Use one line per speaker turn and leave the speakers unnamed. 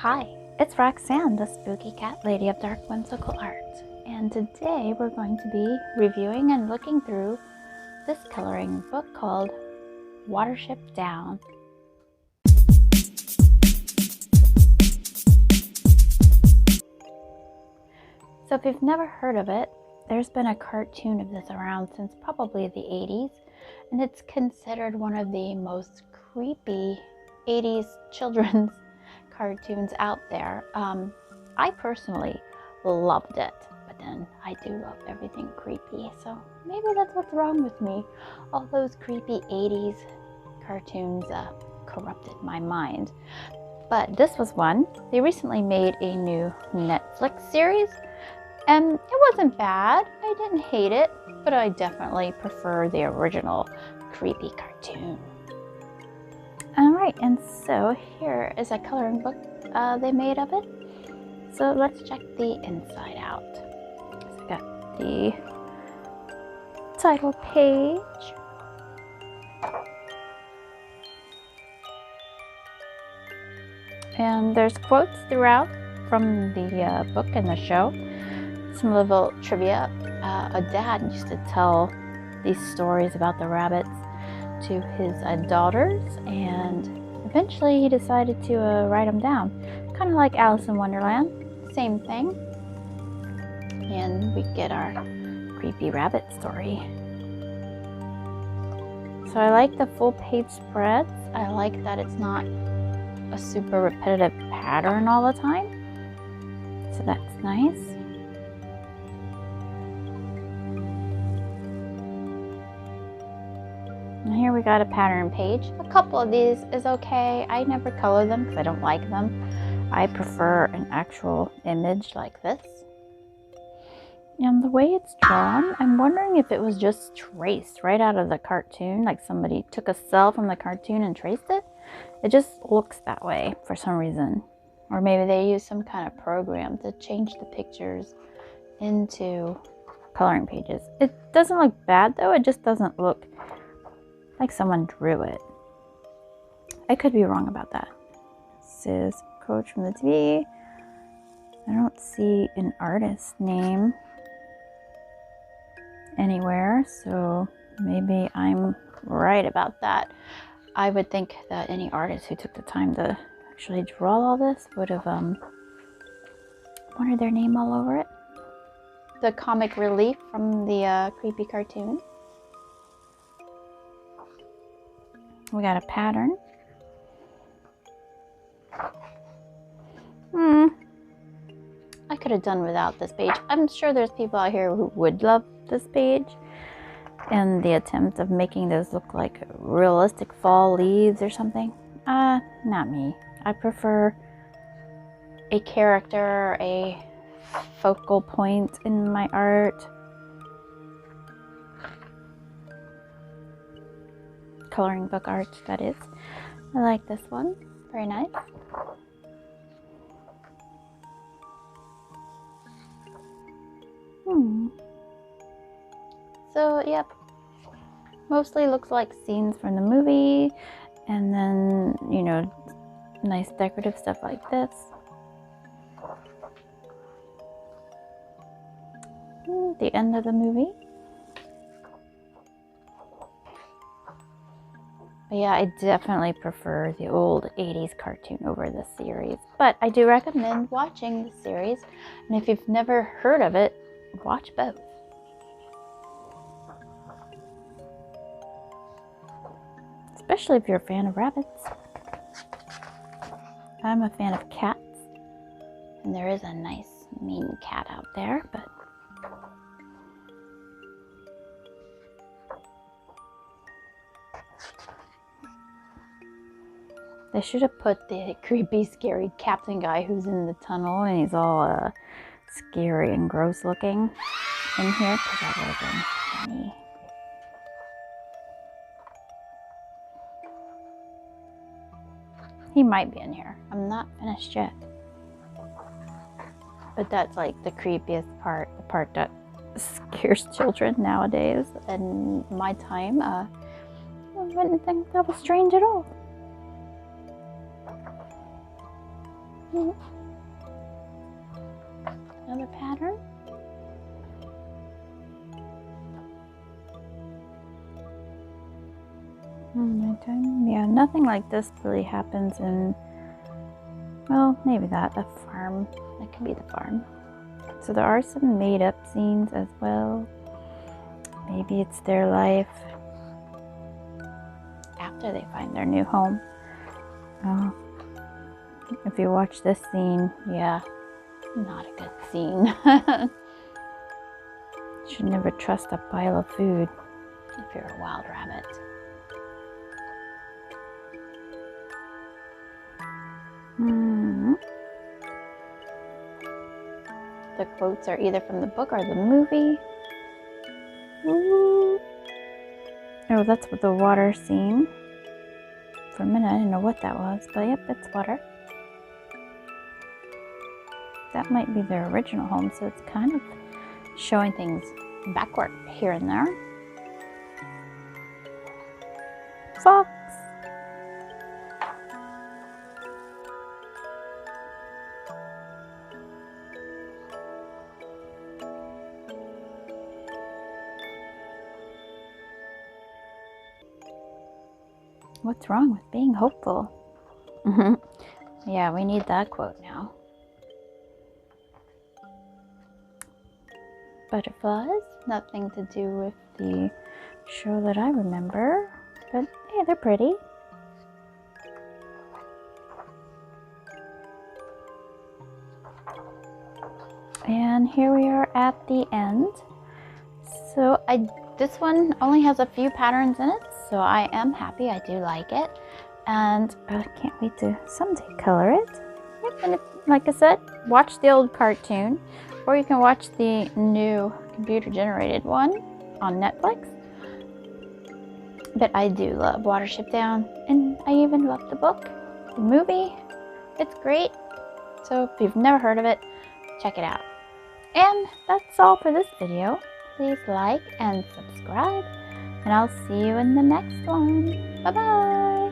Hi, it's Roxanne, the spooky cat lady of dark whimsical art, and today we're going to be reviewing and looking through this coloring book called Watership Down. So if you've never heard of it, there's been a cartoon of this around since probably the 80s, and it's considered one of the most creepy 80s children's cartoons out there. I personally loved it, but then I do love everything creepy, so maybe that's what's wrong with me. All those creepy 80s cartoons corrupted my mind. But this was one. They recently made a new Netflix series, and it wasn't bad. I didn't hate it, but I definitely prefer the original creepy cartoon. Alright, and so here is a coloring book they made of it. So let's check the inside out. So I got the title page. And there's quotes throughout from the book and the show. Some little trivia. A dad used to tell these stories about the rabbits to his daughters, and eventually he decided to write them down, kind of like Alice in Wonderland, same thing. And we get our creepy rabbit story. So I like the full page spreads. I like that it's not a super repetitive pattern all the time, so that's nice. And here we got a pattern page. A couple of these is okay. I never color them because I don't like them. I prefer an actual image like this. And the way it's drawn, I'm wondering if it was just traced right out of the cartoon, like somebody took a cell from the cartoon and traced it. It just looks that way for some reason. Or maybe they use some kind of program to change the pictures into coloring pages. It doesn't look bad though, it just doesn't look like someone drew it. I could be wrong about that. This is a quote from the TV. I don't see an artist's name anywhere, so maybe I'm right about that. I would think that any artist who took the time to actually draw all this would have wanted their name all over it. The comic relief from the creepy cartoon. We got a pattern. I could have done without this page. I'm sure there's people out here who would love this page. And the attempt of making those look like realistic fall leaves or something. Not me. I prefer a character, a focal point in my art. Coloring book art, that is. I like this one. Very nice. So, yep. Mostly looks like scenes from the movie, and then, you know, nice decorative stuff like this. The end of the movie. But yeah, I definitely prefer the old 80s cartoon over this series. But I do recommend watching the series. And if you've never heard of it, watch both. Especially if you're a fan of rabbits. I'm a fan of cats. And there is a nice mean cat out there, but they should have put the creepy, scary captain guy who's in the tunnel and he's all scary and gross looking in here, because that would have been funny. He might be in here. I'm not finished yet. But that's like the creepiest part, the part that scares children nowadays. And my time, I didn't think that was strange at all. Another pattern. Nighttime. Yeah, nothing like this really happens in, well, maybe that, the farm. That could be the farm. So there are some made up scenes as well. Maybe it's their life after they find their new home. If you watch this scene, yeah, not a good scene. Should never trust a pile of food if you're a wild rabbit. The quotes are either from the book or the movie. Ooh. Oh, that's what the water scene. For a minute, I didn't know what that was, but yep, it's water. That might be their original home, so it's kind of showing things backward here and there. Fox. What's wrong with being hopeful? Yeah, we need that quote now. Butterflies, nothing to do with the show that I remember, but hey, they're pretty. And here we are at the end. So this one only has a few patterns in it, so I am happy. I do like it, and I can't wait to someday color it. Yep, and like I said, watch the old cartoon, or you can watch the new computer-generated one on Netflix. But I do love Watership Down, and I even love the book, the movie. It's great. So if you've never heard of it, check it out. And that's all for this video. Please like and subscribe, and I'll see you in the next one. Bye-bye.